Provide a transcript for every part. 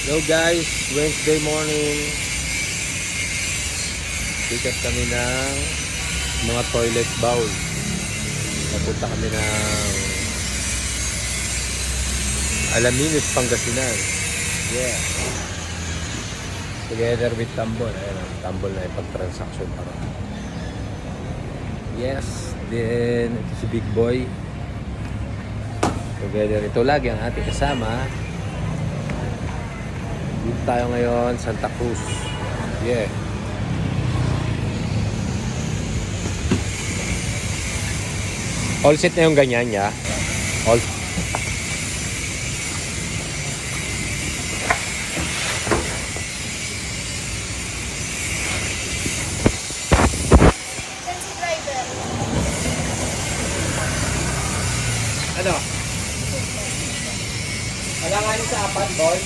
Hello guys, Wednesday morning. Pikat kami ng mga toilet bowl. Napunta kami ng Alaminos, Pangasinan. Yeah. Together with Tambol. Ayan ang Tambol na ipag-transaction para. Yes. Then, ito si Big Boy. Together ito lagi ang ating kasama. Dito tayo ngayon, Santa Cruz. Yeah. All set na yung ganyan niya. All ano? Wala nga yun sa apat, boy.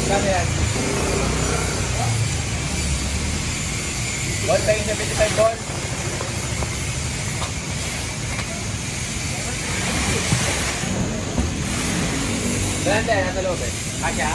Kami yan. Ball, tayo niya 55 ball. Grande, nasa loob eh. Kasya?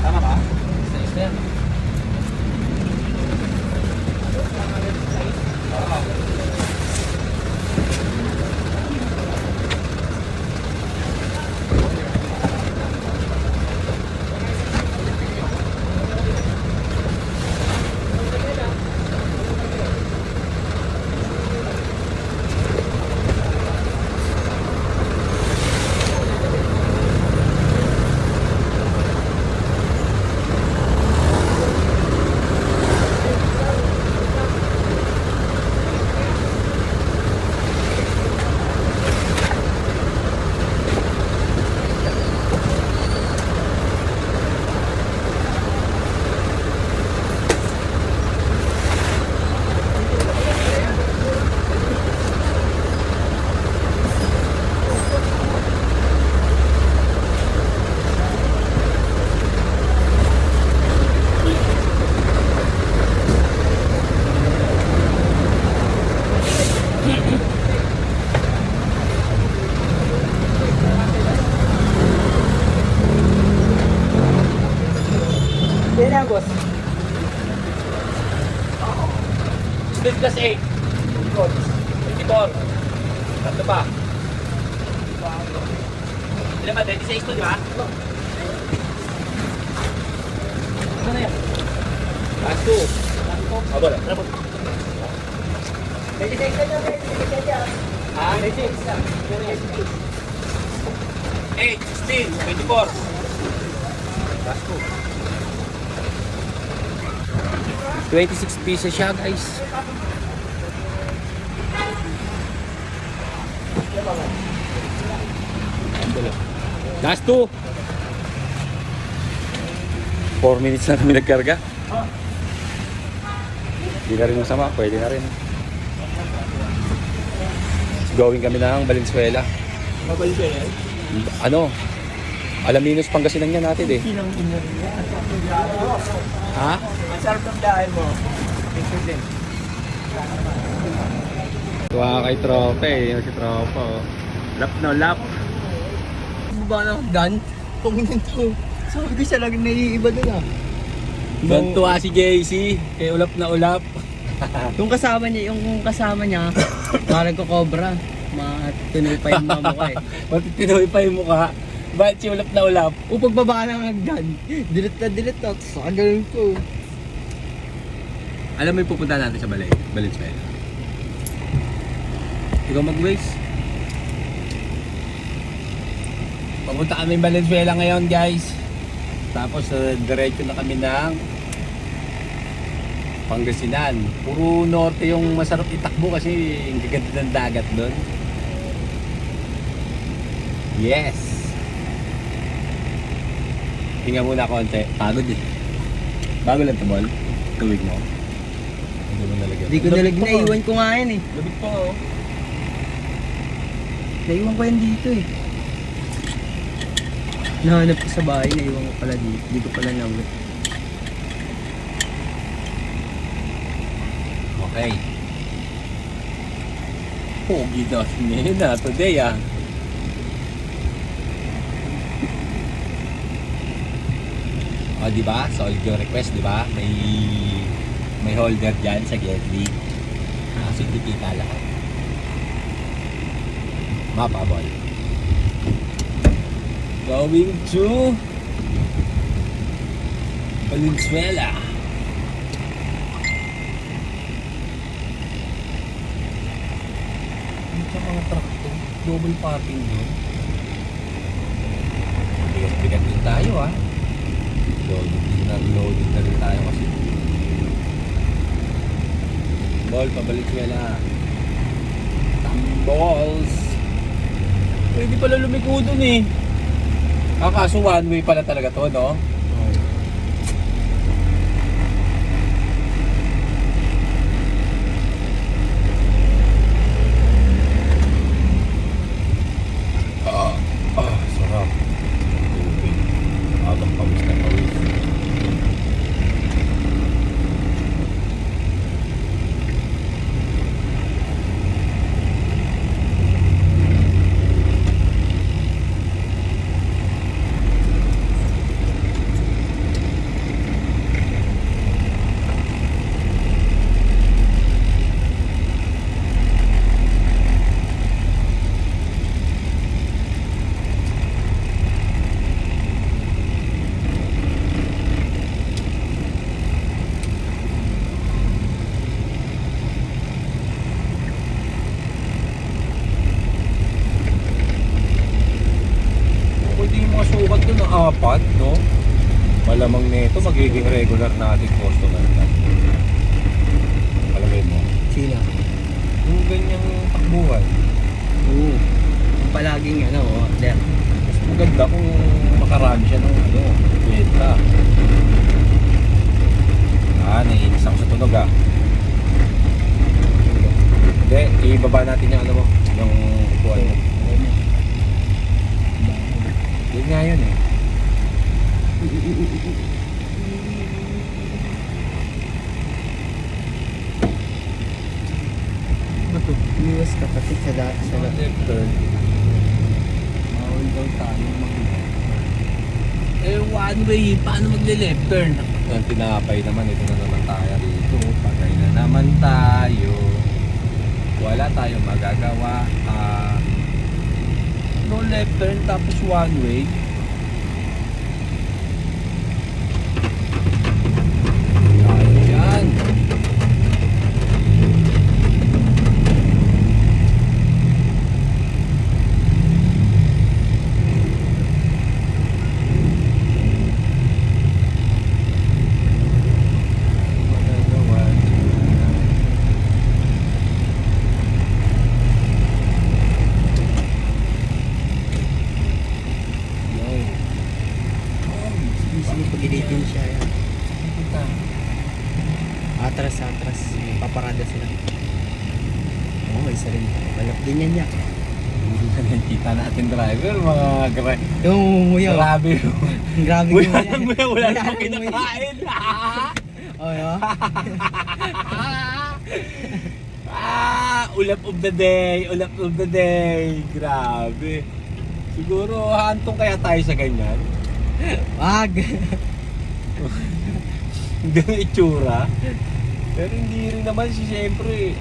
Tama ba? Sister. Yan yan, boss. Split plus 8. 24. Tatlo pa. Ilan ba? 26 to, di ba? Ano na yan? Last 2. Ah, bola. 26 na yan. 26 yan. Ah, 26. 8, 16, 24. Last 2. 26 pieces siya, guys. Last 2. 4 minutes na kami nagkarga. Hindi na rin masama, pwede na rin. Going kami ng Valenzuela. Valenzuela? Ano? Alaminos, Pangasinan yan natin eh. Sinang ina rin yan. Ha? Ang sarap ng biyahe mo. Picture din. Tuwa kay tropa eh. Yung si tropa oh. Lap na lap. Baba na Dan. Pungin to. Sabi ko siya lang naiiba doon ah. Doon tuwa si JC. Kay ulap na ulap. Yung kasama niya, parang ko cobra. Matunoy pa yung mga mukha eh. Matitinoy pa yung mukha. Bakit si ulap na ulap? O pagbaba ng hagdan, dilit na sa ganun ko. Alam mo yung pupunta natin sa Valenzuela? Ikaw mag-waste. Papunta kami Valenzuela ngayon guys. Tapos diretso na kami ng Pangasinan. Puro norte yung masarap itakbo kasi ang gaganda ng dagat doon. Yes! Hinga muna konti. Pagod eh. Bago lang tumol. Tuwig mo. Hindi mo nalagyan. Hindi ko nalagyan, naiwan ko nga yan eh. Labit pa oh. Naiwan ko yan dito eh. Nahanap ko sa bahay, naiwan ko pala dito. Hindi ko pala nawit. Okay. Pogi daw si Nena today ah. O diba? Solve your request diba? May holder dyan sa Getly. Kasi hindi kita lahat. Mapabol. Going to Valenzuela. Ito mga truck to. Double parking doon. Bigat-bigat din tayo ah. Loading na rin tayo kasi. Ball, pa-Valenzuela. Tamballs. Pwede pala lumiko dun eh. Kaso one way pala talaga to, no? Sarap. Tubig. Abang pawis na pawis. Sukat ko ng apat, no? Malamang nito magiging regular natin customer na. Palagay mo. Sila. Yung ganyang takbuhan. Oo. Yung palaging order. Mas maganda kung makarami siya ng benta. Naiinis ako sa tunog ah. Hindi, ibaba natin yung yung upuan mo. Yun nga yun eh. Iwas ka pati sa dati sa Left turn. bawal daw tayo Eh one way, paano magle-left turn? Ang tinapay naman, ito na naman tayo dito. Patay na naman tayo. Wala tayong magagawa. No left turn tapos one way. Ayan. Pag-ilitin siya yan. Atras. Paparada sila. Oo, isa rin. Balap din yan niya. Kita natin driver, mga Yung nguyaw. grabe. Grabe Wala yung nang wala, wala namang nang nguyaw. kinakain. Oh, yun. Ulap of the day, ulap of the day. Grabe. Siguro hantong kaya tayo sa ganyan. Wag. Ganun itsura. Pero hindi rin naman siyempre.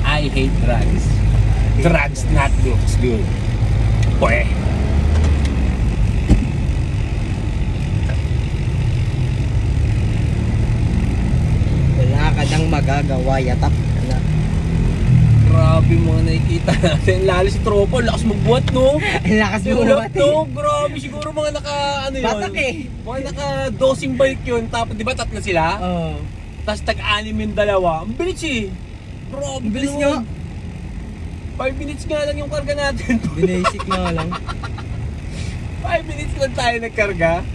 I hate drugs. Drugs not looks good. Pweh. Wala ka nang magagawa, yatak. Wala. Grabe mga nakikita natin. Lalo si Tropo, lakas magbuhat no. Ang lakas Si mo Ulap naman. no, grabe. Siguro mga naka, ano yun? Batak eh. Mga naka dosing bike yun. Tapos di ba tatlo sila? Oo. Tapos tag-anim yung dalawa. Ang bilis eh. Grabe. Ang bilis naman. nga. 5 minutes nga lang yung karga natin. Binasic nga lang. 5 minutes lang tayo nagkarga.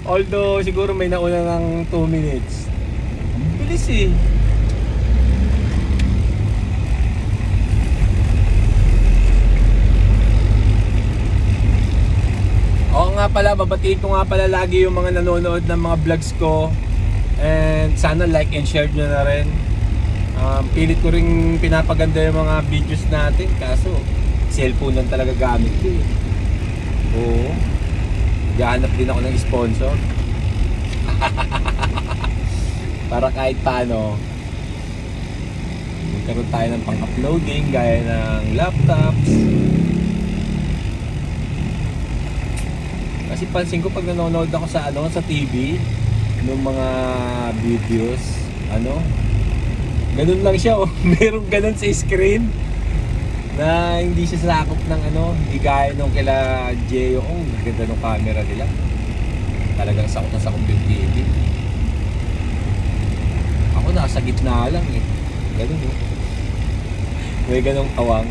Although siguro may nauna ng 2 minutes. Ang bilis eh. Oo nga pala, babatiin ko nga pala lagi yung mga nanonood ng mga vlogs ko. And sana like and share nyo na rin. Pilit ko rin pinapaganda yung mga videos natin. Kaso, cellphone lang talaga gamit ko eh. Oo. Gahanap din ako ng sponsor. Para kahit paano, magkaroon tayo ng pang-uploading gaya ng laptops. Kasi pansin ko pag nanonood ako sa sa TV ng mga videos, ganun lang siya oh. Merong ganun sa screen na hindi siya sakop ng hindi gaya nung kila Jeo. Oh, ganda ng camera nila. Talagang sakop na sakop yung TV. Ako nasa gitna lang eh. Ganun oh. May ganung awang.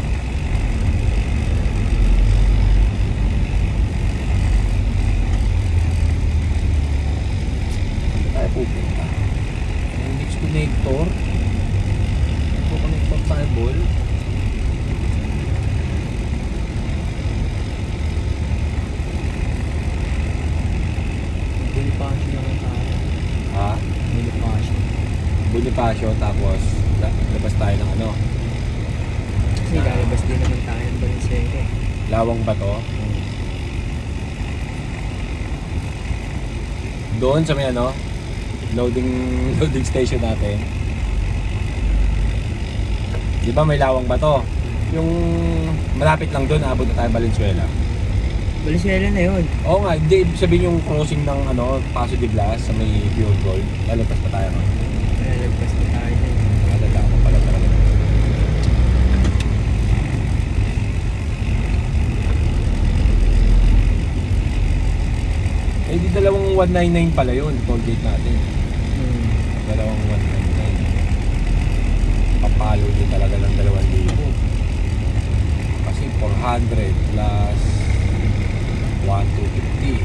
Tayo pupunta. Yung next connector. Ito connector cable. Bonifacio naman tayo. Ha? Bonifacio. Bonifacio tapos labas tayo ng Kasi lalabas din naman tayo ng Balenciaga eh. Lawang Bato. Doon sa may loading station natin. Di ba may Lawang Bato? Yung malapit lang doon, abot na tayo Valenzuela. Balenciaga na yun. Oo nga, hindi ibig sabihin yung crossing ng Paso de Blas sa may Pure Gold. Lalabas pa tayo. Lalabas na tayo dyan. Madala ko pala talaga. Eh di dalawang 199 pala yun, toll gate natin. Dalawang 199. Papalo din talaga ng 2,000. Kasi 400 plus 1,250.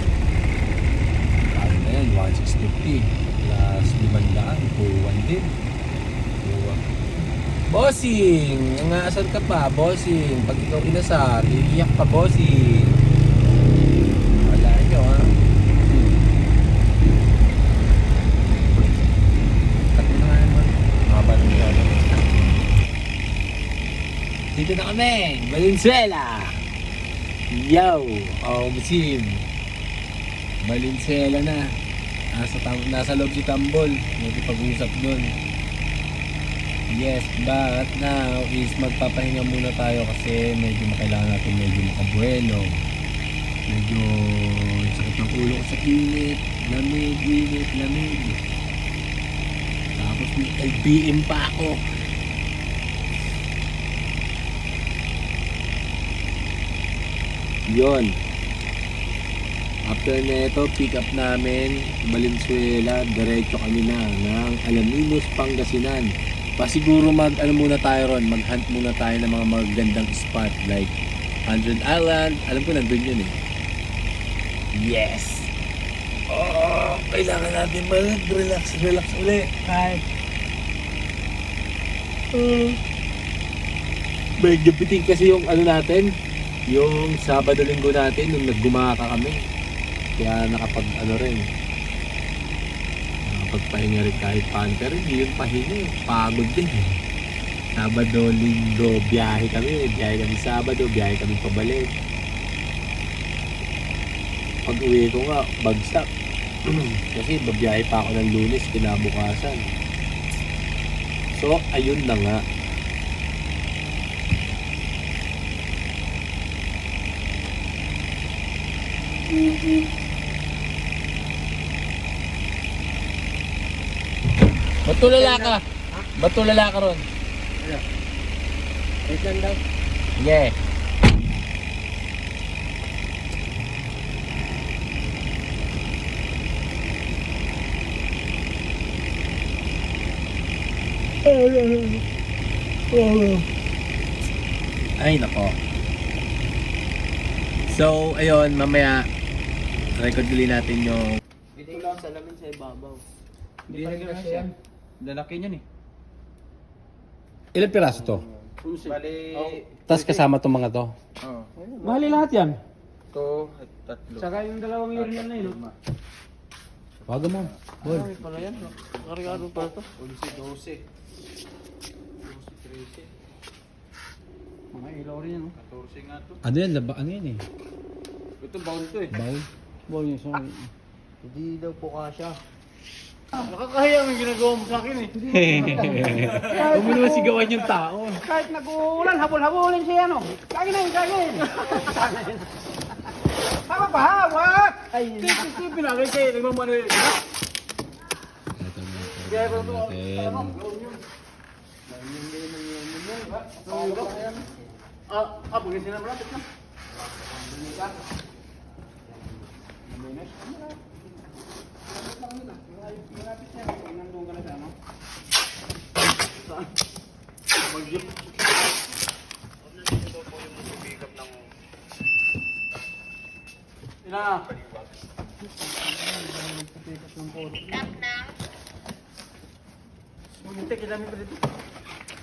Ano na yan, 1,650 plus 500, 2,1 din. 2,1. Bossing! Nangasar ka pa, bossing. Pag ikaw inasar, iiyak pa, bossing. Wala nyo, ha? Cut mo na nga naman. Haba nyo na. Dito na kami, Valenzuela! Yo! Musim! Valenzuela na. Nasa loob si Tambol. Pag-usap nun. Yes, but now is magpapahinga muna tayo kasi medyo makailangan natin medyo makabuelo. Medyo sakit ng ulo ko sa init. Lamig. Tapos may LBM pa ako. Yon. After nito, pick up namin Valenzuela, diretso kami na ng Alaminos, Pangasinan. Pasiguro muna tayo ron, mag-hunt muna tayo ng mga magandang spot like 100 Island. Alam ko nandun yun eh. Yes! Oh, kailangan natin mag-relax ulit. Kahit Medyo pitik kasi yung ano natin, yung Sabado Linggo natin nung naggumaka kami. Kaya nakapag ano rin, nakapagpahinga rin kahit paano. Pero hindi yung pahinga, pagod din. Sabado Linggo, biyahe kami Sabado, biyahe kami pabalik. Pag uwi ko nga, bagsak. Kasi babiyahe pa ako ng Lunes kinabukasan. So, ayun na nga. Ba't tulala ka? Ba't tulala ka ron? Wait lang daw. Yeah. Ay nako. So, ayun, mamaya record ulit natin yung Hindi lang salamin sa ibabaw. Hindi na gano'n siya. Lalaki niyan eh. ilang piraso to? Bali, Tapos kasama tong mga to. oh, Mahali lahat yan. ito at tatlo. Saka yung dalawang urinal na yun. Lima. Wag mo. Bol. Ay, pala yan. Karigado pa ito. 11, 12. 12, 13. Mga ilaw rin yan. 14 nga to. Ano yan? Ano yan eh? Ito bound to eh. Baul. Bol yun. So, Hindi daw po kasya. nakakahiya ang ginagawa mo sa akin eh. Huwag mo naman sigawan yung tao. Kahit nag-uulan, habol-habolin siya ano. Kagin na yun, kagin. Tama pa, hawak! Ay, pinagay kayo, nagmamano yun. Kaya ba ito natin. Bugin sila malapit na. Ina.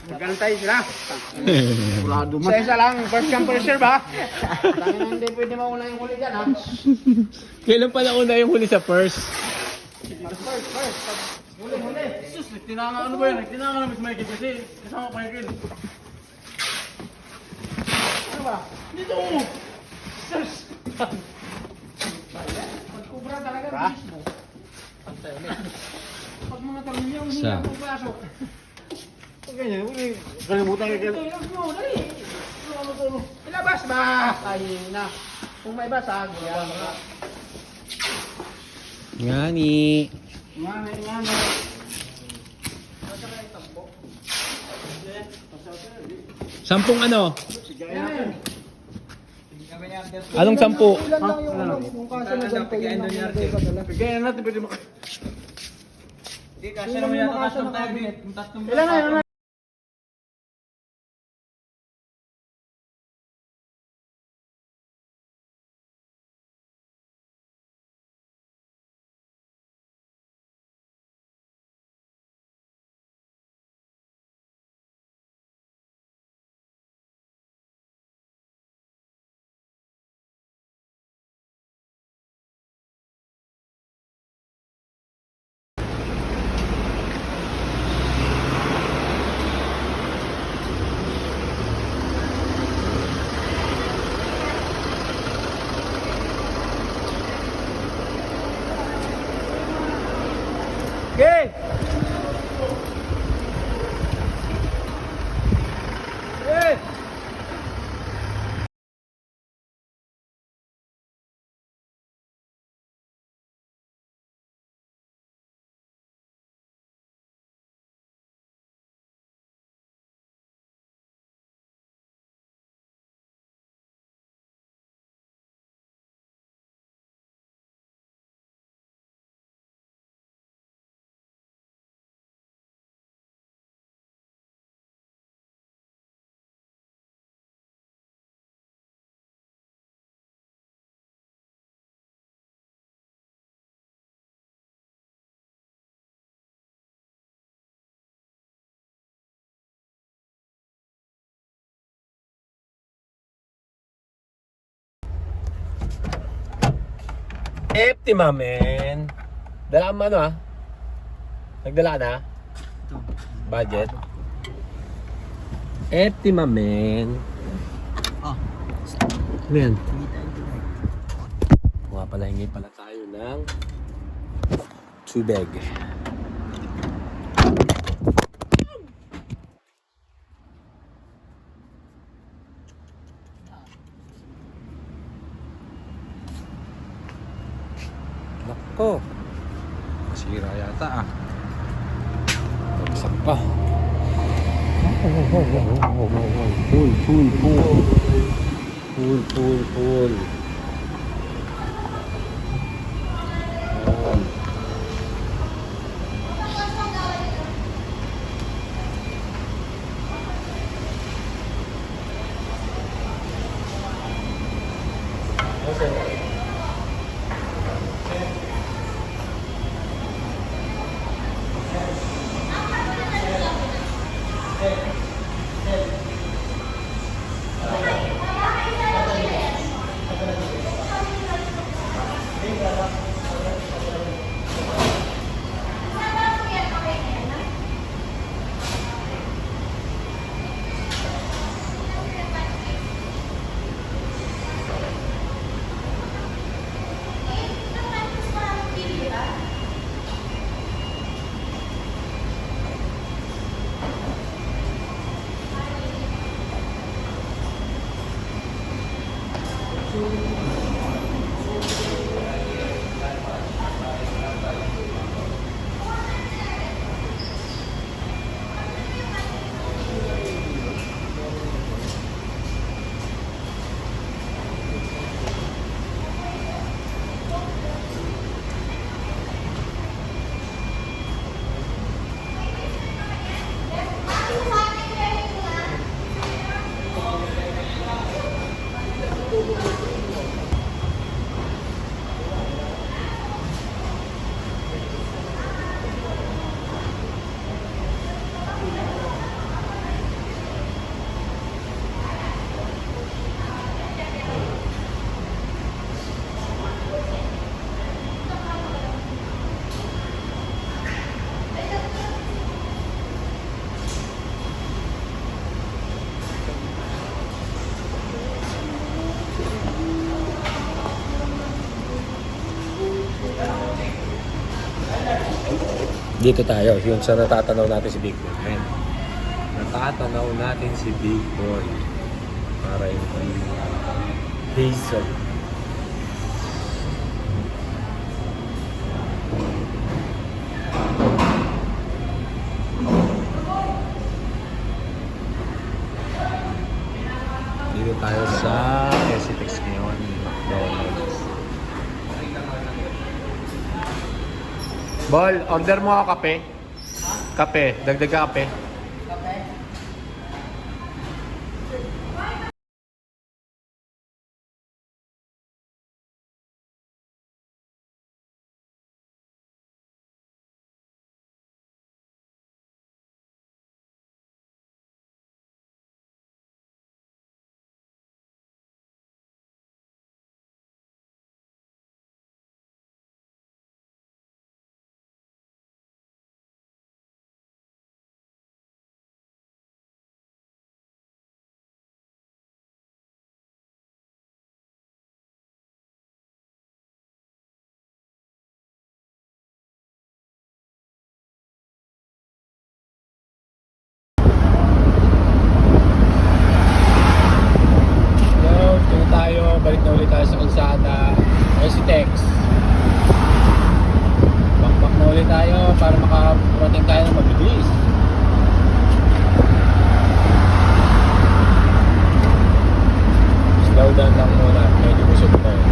Magantay sila. Sa isa lang, first come first serve ha. Tangin hindi pwede mauna yung huli dyan ha. Kailan pala una yung huli sa first? Huli. Sus, nagtinanga ano ba yan? Nagtinanga namin si Michael kasi kasama pa Michael. Ano ba? Dito! Sus! Pagkubra talaga, bilis mo. Pag mga tornilyo, hindi Sa? na pupasok. Ganyan, kalimutan ka Ito, ilabas mo, dali. Ilabas ba? Ay na. Kung may basag, yan. Ngani. Ngani. Sampung ano? Yan. Anong sampu? Ilan lang yung ano, kung kasi na ganito yun ang mga padala. Bigyan natin, pwede mo. Hindi, kasi naman yata custom tayo. Ilan na yun? Optima, man. Dala ka ano ah? Nagdala ka na? Budget? Optima, man. Ah. Ano yan? Mga pala, hingi pala tayo ng tubig. Nako. Masira yata ah. Bagsak pa. Pull, pull, pull. Pull, pull, pull. Ayan. Dito tayo, yung sa natatanaw natin si Big Boy. Ayan. Natatanaw natin si Big Boy. Para yung Hazel. Dito tayo sa SCTEX ngayon, McDonald's. Bol, order mo ako kape. Kape, dagdag ka kape. Balik na ulit tayo sa kalsada. SCTEX. Bakbak na ulit tayo para makarating tayo ng mabilis. Slow down lang muna. Medyo busog na yun.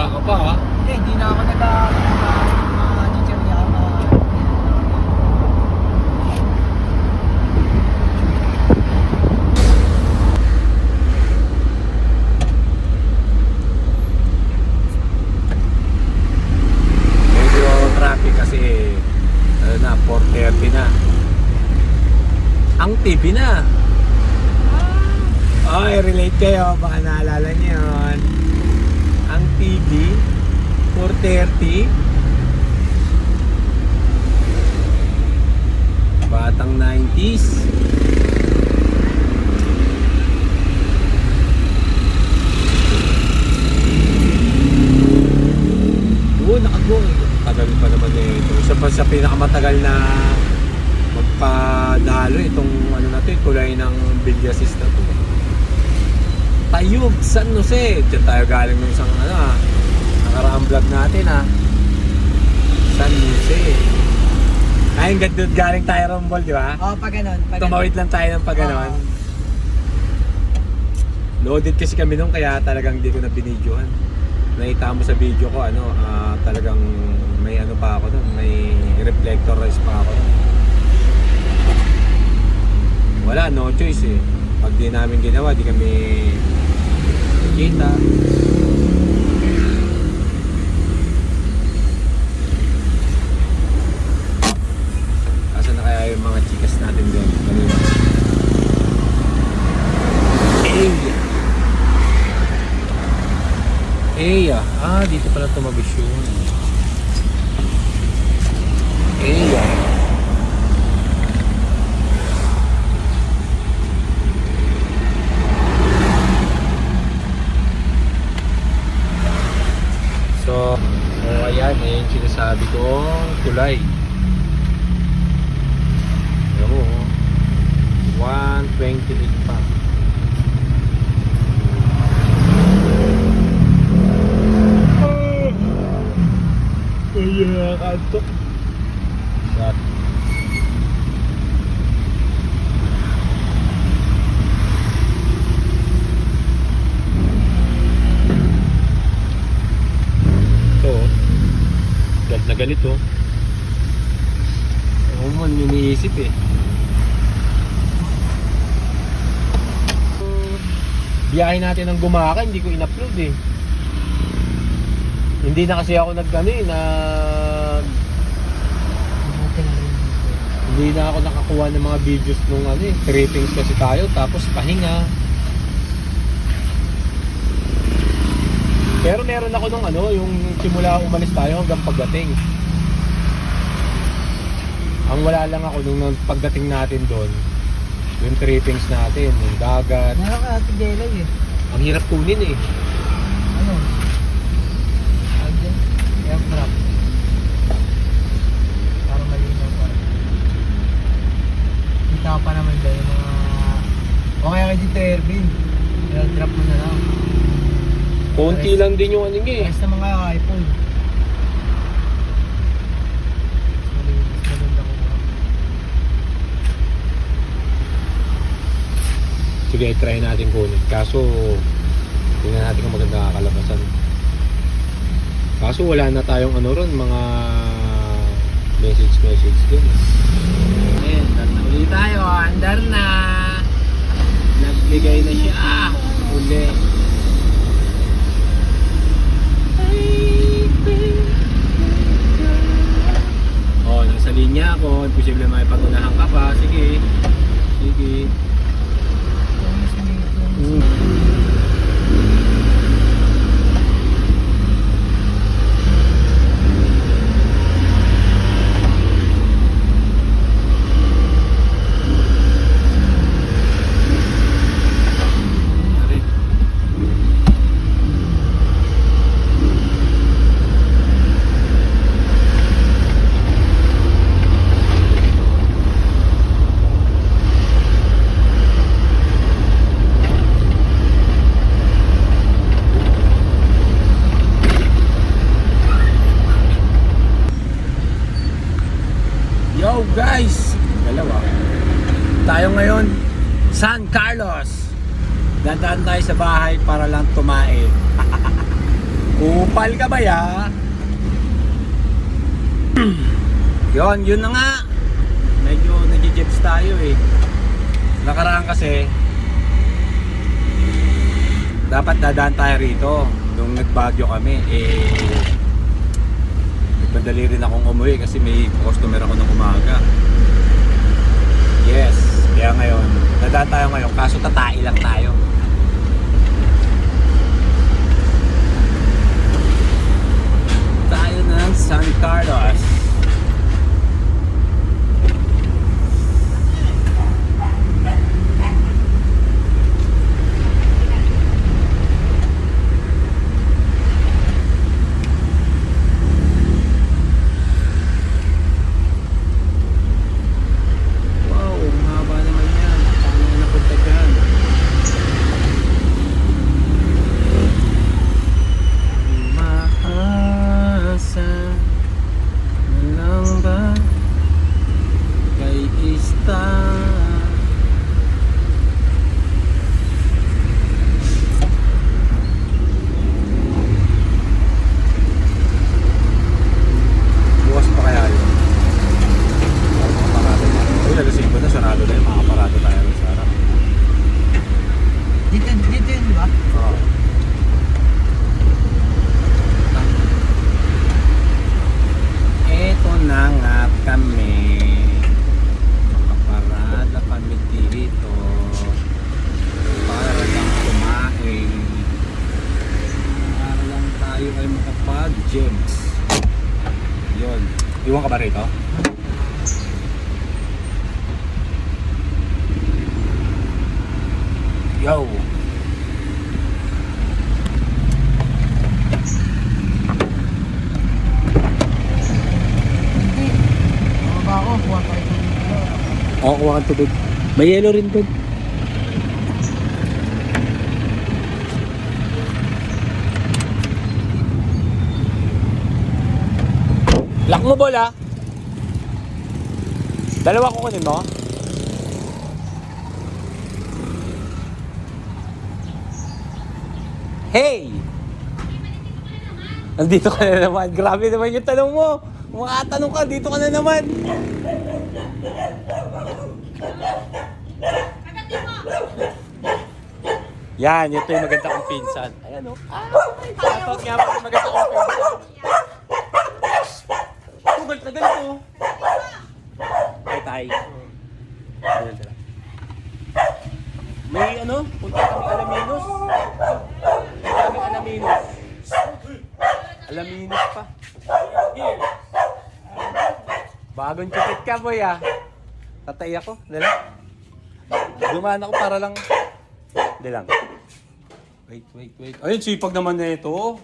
Bihira ka pa ha. Hindi na ako nag-teacher niya. Medyo traffic kasi ano na, 4:30 na. Ang TV na. Ay, relate kayo. Baka naalala niyo yun. Ang TV, 4:30. Batang 90s. Oo, nakago. Tagal pa naman ito. Isa pa sa pinakamatagal na magpadalo itong ano na to, kulay ng Villasis na to. Tayug, San Jose. Diyan tayo galing nung isang nakaraang vlog natin San Jose. Ay, galing tayo Rumble, di ba? Oo, pag ganun. Tumawid lang tayo ng pag ganon. Loaded kasi kami nung kaya talagang hindi ko na binidyohan. Nakita mo sa video ko talagang may ano pa ako doon, may reflector race pa ako doon. Wala, no choice eh. Pag di namin ginawa, di kami kita. Asa na kaya yung mga chikas natin doon? Kanina. Eya. Dito pala tumabis yun. Eya. So, ayan, yung sinasabi ko, tulay. Ayan mo, 128 pa. Ayan, kanto. Shot. Galit na galit Oo man, iniisip eh. Biyahe natin ng Gumaka, hindi ko in-upload eh. Hindi na kasi ako hindi na ako nakakuha ng mga videos nung trippings kasi tayo, tapos pahinga. Pero meron ako nung yung simula umalis tayo hanggang pagdating. Ang wala lang ako nung pagdating natin doon, yung trippings natin, yung dagat. Meron ka natin delay eh. Ang hirap kunin eh. Ano? Aircraft. Parang malinaw pa. Kita pa naman dahil yung mga... O kaya kayo dito, Ervin. Air-drop mo na lang. Konti lang din yung Basta mga iPhone. Maganda ko. Sige, try natin kunin. Kaso, tingnan natin kung maganda kakalabasan. Kaso wala na tayong ron, mga message din. Ayan, uli tayo. Andar na. Nagbigay na siya. Uli. Nasa linya ako. Imposible makipag-unahan ka pa. Sige. Yo guys! Dalawa. Tayo ngayon, San Carlos. Dadaan tayo sa bahay para lang tumae. Kupal ka ba ya? Yun na nga. Medyo nag-jibs tayo eh. Nakaraan kasi dapat dadaan tayo rito. Nung nagbagyo kami nagmadali rin akong umuwi kasi may customer ako ng umaga. Yes, kaya ngayon dadaan tayo ngayon kaso tatai lang tayo. Tayo ng San Carlos. James. Yun. Iwan ka ba rito? Yo. Oo, kuha kang tubig. May yellow rin doon. Lock mo bola. Dalawa ko kunin mo. Hey! Nandito ka na naman. Grabe naman yung tanong mo. Makatanong ka, dito ka na naman. Yan, ito yung maganda kong pinsan. Ayan o. Shoutout nga pa yung maganda kong pinsan. Tugal na ganito. Tay. May ano, punta kami Alaminos. Punta kami Alaminos. Alaminos pa. Bagong chupit ka boy ah. Tatay ako, dala. Dumaan ako para lang. Hindi lang. Wait. Ayun, sipag naman na ito.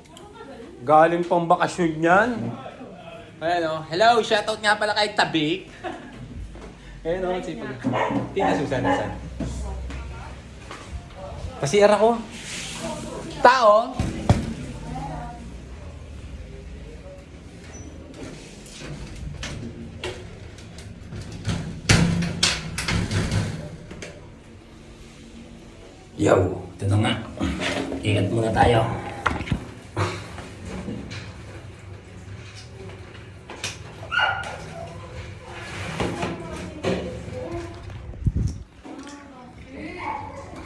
Galing pang bakasyon yan. Ayan o. Hello, shoutout nga pala kay Tabik. Ayan o, sipag. Tina Susan. Pasiyar ako. Tao. Yo, ito na nga. Ingat muna tayo.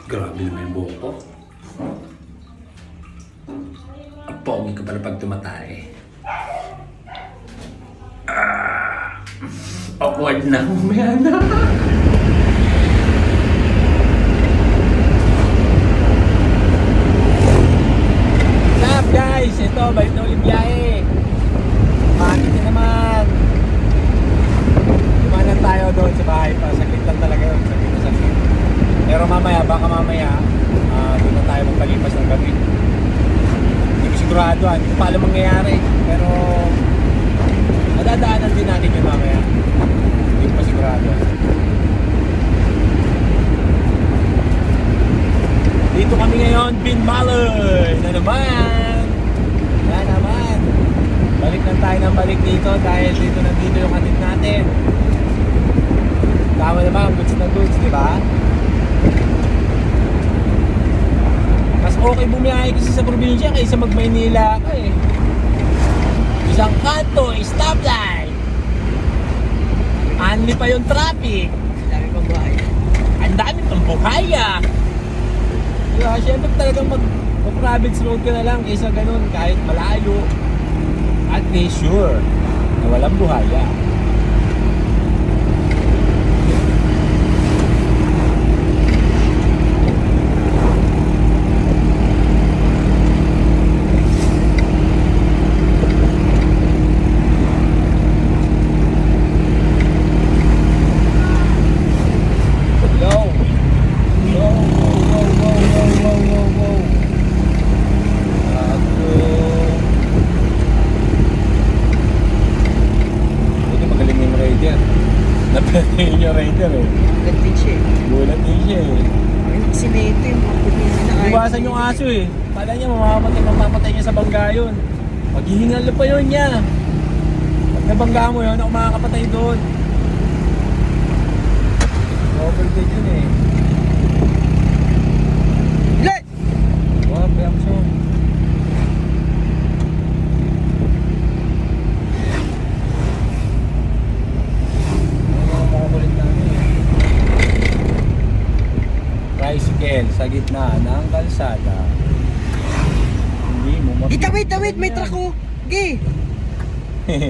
Grabe naman yung buhok ko. Ang pogi ko pala pag tumatay. Awkward na. Umaya na. What's up guys? Ito, balik na ulit biyahe. Bakit na naman? Lumanan tayo doon sa bahay pa. Sakit lang talaga yun. Sakit. Pero baka mamaya, doon na tayo magpalipas ng gabi. Hindi ko sigurado, hindi ko pa alam mangyayari. Pero, madadaanan din natin yun mamaya. Hindi ko pa sigurado. Dito kami ngayon, Binmalay! Na naman! Balik lang tayo ng balik dito dahil nandito yung atid natin. Tama naman, goods na goods, di ba? Mas okay kayo bumiyahe kasi sa probinsya kaysa mag-Maynila ka eh. Isang kanto, stoplight. Anli pa yung traffic. Dami pang buhay. Ang dami pang buhaya. Kaya syempre talagang mag-province road ka na lang kaysa ganun kahit malayo. At least sure na walang buhaya. Napirahin yung rider eh. Gantin siya eh. Gulat din siya eh. Ay, sinete yung mga pinakain. Iwasan yung aso eh. Pala niya mapapatay niya sa bangga yun. Maghihingal pa yun niya. Pag nabangga mo yun, ako makakapatay doon. Overtake yun eh. Let! Wow, payam siya. Tricycle sa gitna ng kalsada. Hindi mo mapipilitan Itawid, may yan. truck ko. Gi,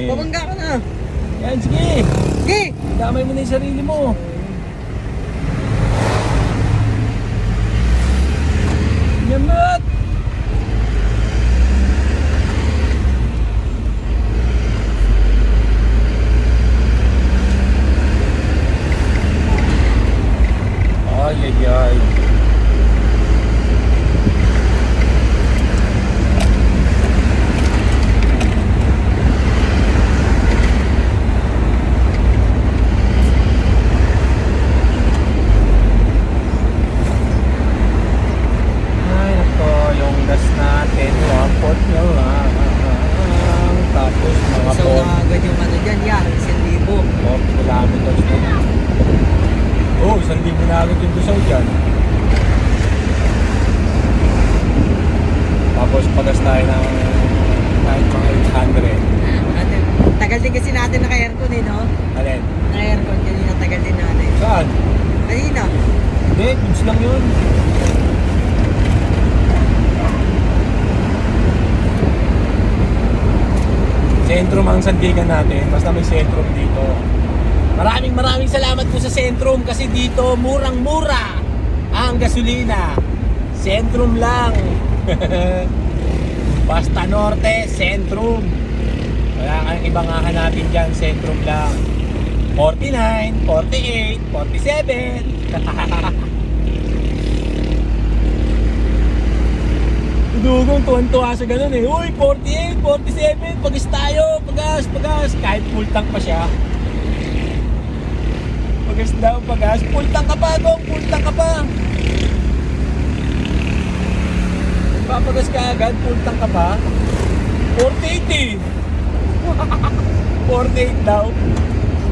pabangga ka na. Yan, sige. Gi! Damay mo na yung sarili mo. Yamat! Ay, ay, ay. Ay, nako, yung gas natin, 1/4 na lang. Tapos mga So, agad yung ano dyan, yan, 1,000. 40 kilometers na. Oh, 1,000 na agad yung gusaw dyan. Tapos pagas tayo ng kahit mga 800. Tagal din kasi natin naka-aircon eh, no? Alin? Naka-aircon kanina, tagal din natin. Saan? Kanina. Hindi, goods lang yun. Sentrum ang sandigan natin, basta may sentrum dito. Maraming salamat po sa Sentrum kasi dito murang-mura ang gasolina. Sentrum lang. Basta Norte, Sentrum. Wala kang ibang hahanapin dyan, Sentrum lang. 49, 48, 47. Dugong tuwan-tuwa sa ganun eh. Uy, 48, 47, pagas tayo, pagas. Kahit full tank pa siya. Pagas daw, pagas. Full tank ka pa, Gong, full tank ka pa. Papagas ka agad, full tank ka pa. 48 eh. 48 daw.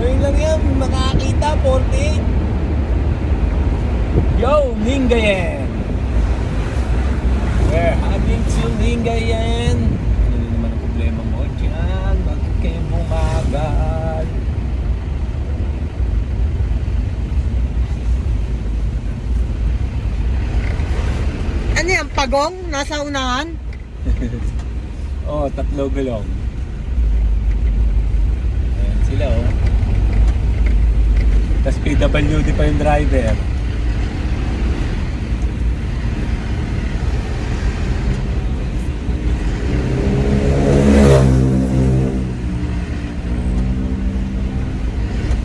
Ngayon lang yan, makakita, 48. Yo, Lingayen. We're heading to Lingayen. Ano naman ang problema mo dyan? Bakit kayo bumagal? Ano yan, pagong? Nasa unahan? Oh, 3 gulong. Ayan sila oh. Tapos PWD pa yung driver.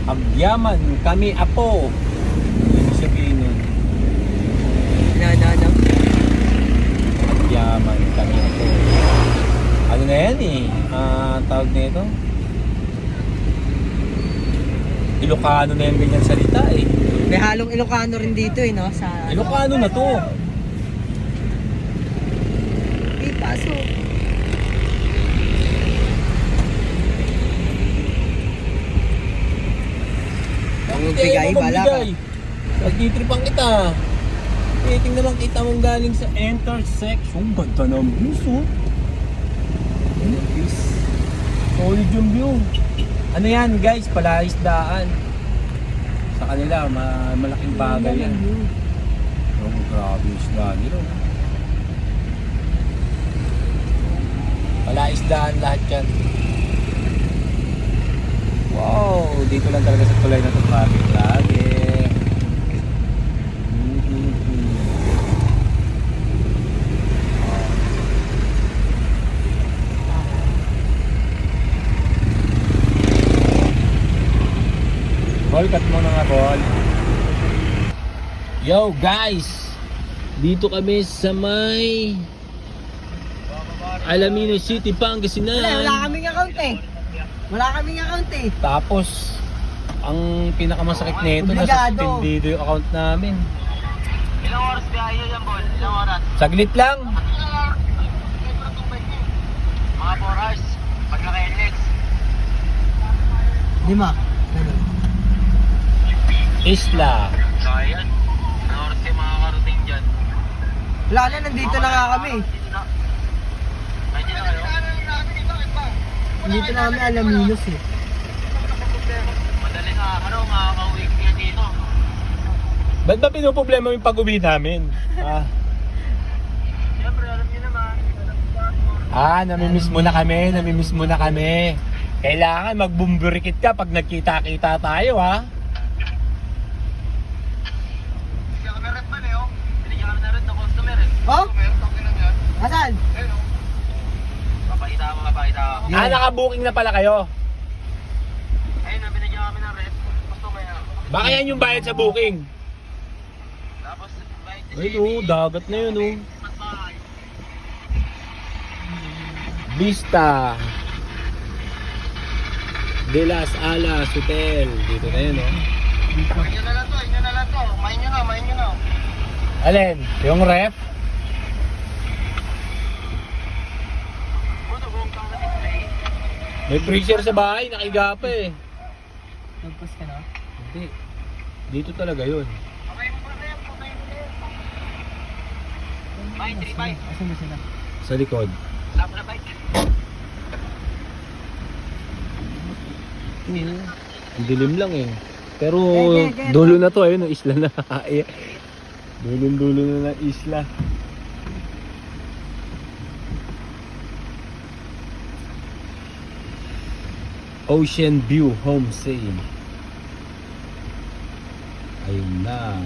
Abyaman kami apo. Ibig sabihin nun. No. Abyaman kami apo. Ano na yan eh? Tawag na ito? Ilocano na yan ganyan salita eh. May halong Ilocano rin dito eh, no? Sa Ilocano na to. pasok. Huwag magbigay, bala ka. Nagtitripang kita. Tingnan naman kita mong galing sa intersection. Ganda ng views, oh. Solid yung view. Ano yan guys, palaisdaan. Sa kanila, malaking bagay yan. Oh, grabe yung isda nila. Palaisdaan lahat yan. Wow, dito lang talaga sa tulay na ito traffic lagi. Ball, cut mo na nga, ball. Yo guys, dito kami sa may Alaminos City, Pangasinan. Wala kaming account eh. Wala kaming account eh. Tapos, ang pinakamasakit nito, nasa suspendido yung account namin. Ilang oras biyahe yan, Bol? Ilang oras? Saglit lang. Mga 4 hours. Pag naka-NX. 5. Isla. Kaya yan. Ilang oras kayo makakarating dyan? Wala na, nandito na nga kami. Nandiyan na kayo? Nandito na kami Alaminos eh. Madali na, makaka-uwi kayo dito. Ba't ba pinoproblema yung pag-uwi namin? Siyempre, alam niyo naman. Namimiss mo na kami. Kailangan mag-bumburikit ka pag nagkita-kita tayo, ha? Hindi kami rep man eh, oh. Binigyan kami na rin ng customer eh. Oh? Meron kami lang yan. Asan? Ayun, oh. Papakita ko. Naka-booking na pala kayo. Ayun, binigyan kami ng rep. Customer na. Baka yan yung bayad sa booking. Tapos, Ayun, dagat na yun, oh. Vista de las Alas Hotel. Dito na yun, oh. Inyo na lang to. Main nyo na. Alin? Yung ref? Buto, buong kang na-display. May freezer sa bahay, nakiga pa eh. Nagpas ka na? Hindi. Dito talaga yun. Okay mo pa rep. Main, 3 bike. Asan ba sila? Sa likod. Lap na bike. Ang dilim lang eh. Pero dulo na to, ayun, isla na. Dulo na ng isla. Ocean View Home Sale. Ayun na.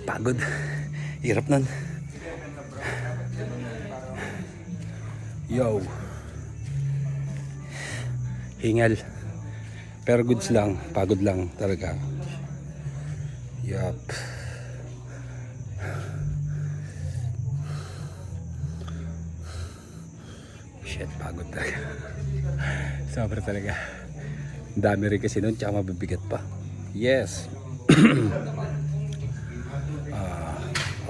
Pagod. Hirap nun. Yo. Hingal. Pero goods lang. Pagod lang talaga. Yup. Shit, pagod talaga. Sobra talaga. Dami rin kasi nun, tsaka mabibigat pa. Yes.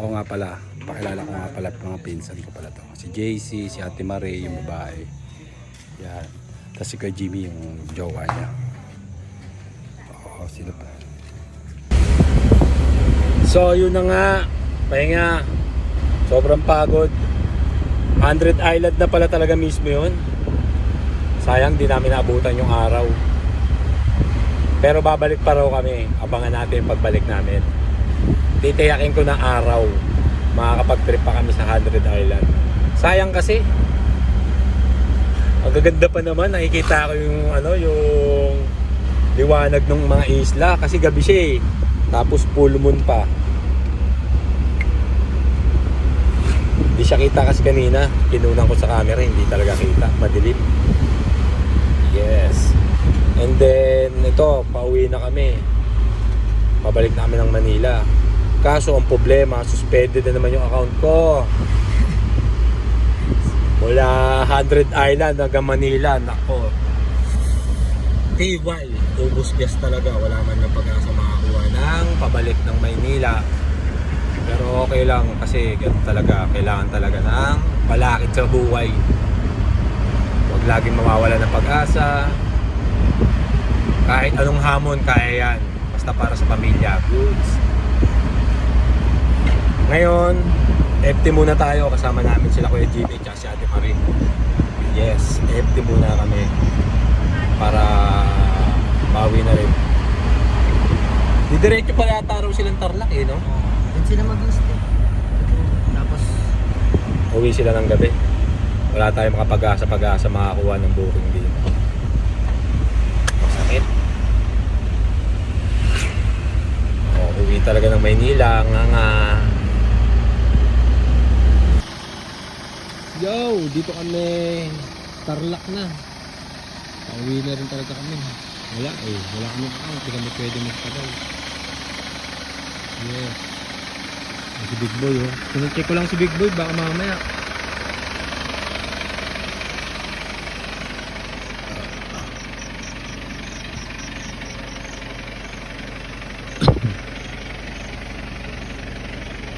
Oo nga pala, Pakilala ko nga pala mga pinsan ko pala to. Si JC, si Ate Marie, yung babae. Yan. Tapos si Kuya Jimmy, yung jowa niya. Oo, sino pa? So, yun na nga. Pahinga. Sobrang pagod. 100 Island na pala talaga mismo yun. Sayang, di namin naabutan yung araw. Pero babalik pa raw kami. Abangan natin yung pagbalik namin. Titiyakin ko na araw. Makakapag-trip pa kami sa 100 Island. Sayang kasi. Ang gaganda pa naman. Nakikita ko yung yung liwanag ng mga isla. Kasi gabi siya eh. Tapos full moon pa. Hindi siya kita kasi kanina. Kinunan ko sa camera. Hindi talaga kita. Madilim. Yes. And then, ito, pauwi na kami. Pabalik na kami ng Manila. Kaso, ang problema, suspended na naman yung account ko. Mula 100 Island hanggang Manila, nako. TY, ubos gas talaga. Wala man ng pag-asa makakuha ng pabalik ng Maynila. Pero okay lang kasi ganun talaga. Kailangan talaga ng palakid sa buhay. Huwag laging mawawala ng pag-asa. Kahit anong hamon, kaya yan. Basta para sa pamilya. Goods. Ngayon, FT muna tayo. Kasama namin sila Kuya Jimmy at si Ate Marie. Yes, FT muna kami. Para bawi na rin. Didiretso pala yata raw silang Tarlac eh, no? Doon sila mag-stay. Tapos, Uwi sila ng gabi. Wala tayong makapag-asa makakuha ng booking din. Masakit. Uwi talaga ng Maynila. Nga. Yo, dito kami. Tarlac na. Pauwi na rin talaga kami. Wala kami account. Hindi kami pwede magtagal. Yeah. Si Big Boy oh. Sinecheck ko lang si Big Boy. Baka mamaya.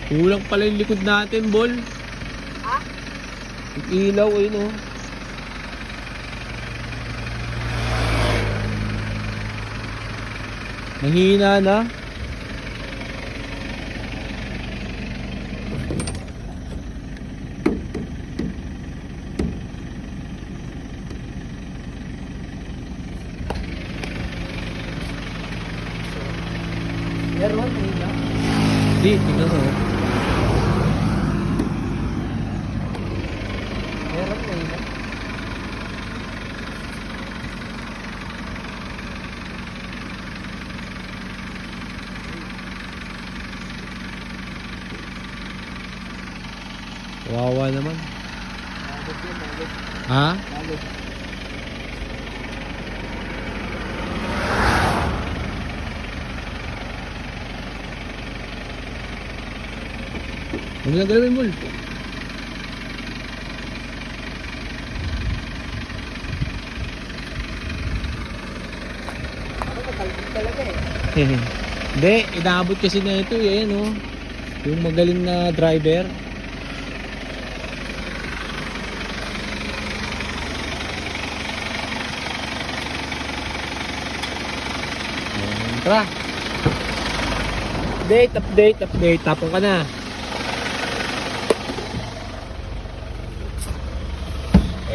Kulang pala yung likod natin, Bol. Ha? Ilaw eh, no? Mahina na. meron, mahina. Hindi, tingnan mo. Meron, mahina. Wawa naman. Ha? Ano lang galawin mo? Hindi, inaabot kasi na ito eh, no? Yung magaling na driver. Tara. Update. Tapong ka na.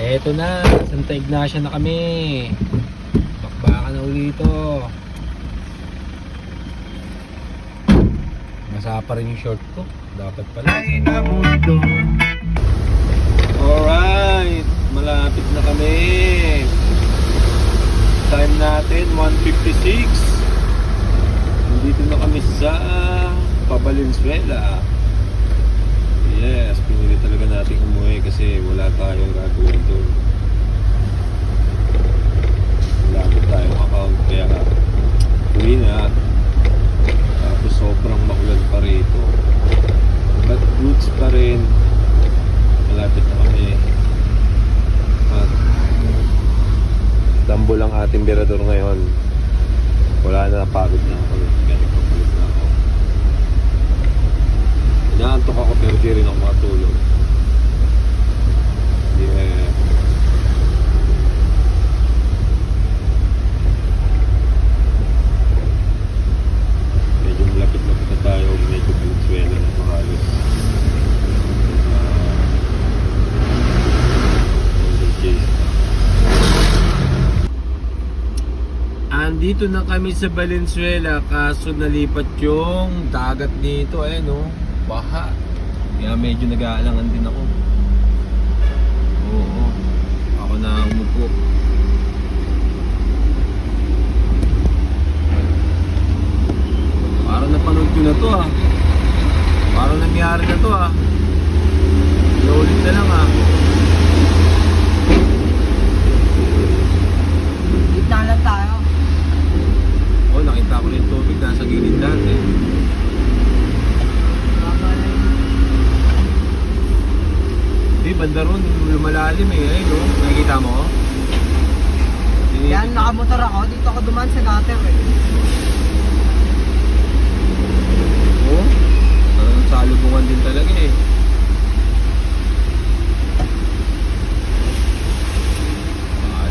Eto na, Santa Ignacia na kami. Bakbakan na uli ito. Basa pa rin yung short ko. Dapat pala. Alright, malapit na kami. Time natin 1:56. Nandito na kami sa Valenzuela. Yes, pinili talaga natin umuwi kasi wala tayong gagawin doon. Wala ko tayong account kaya uwi na. Tapos sobrang makulan pa rito. But goods pa rin. Malapit na kami. At dambo lang ating berador ngayon. Wala na, napagod na ako. Kaya nagpapalit na ako. Yan, inaantok ako pero di rin ako makatulog. Yeah. Medyo malapit-lapit na tayo, medyo Valenzuela na ito halos. Golden Case na. Andito na kami sa Valenzuela kaso nalipat yung dagat dito no, baha. Kaya medyo nag-aalangan din ako. Oo, ako na umupo. Parang napanood ko na to Parang nangyari na to Ulit na lang Gitna lang tayo. Oh, nakita ko na yung tubig nasa gilid dati. Banda ron, lumalalim ayun nakikita mo? Yan, nakamotor ako. Dito ako dumaan sa gutter Oo, talagang salubungan din talaga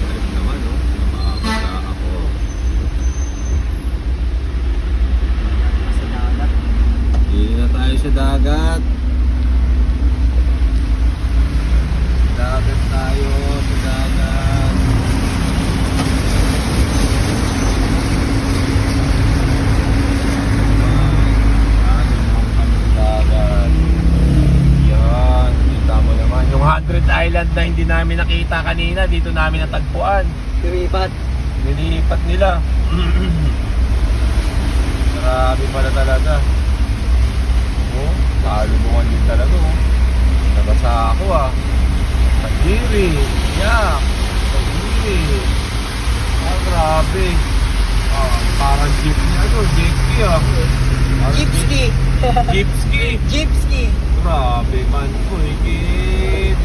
Trip naman nakakita ako. sa dagat. Hindi na tayo sa dagat. Dagat tayo sa dagat. Yan, kita mo naman yung 100 Island na hindi namin nakita kanina, dito namin natagpuan. Lumipat. Nilipat nila. Grabe pala talaga. Oh, talubungan din talaga Nabasa ako Kadiri, yak, kadiri. Grabe. Parang jeepney jeepney Parang Jeepski. Jeepski. Jeepski. Grabe man ko, higit.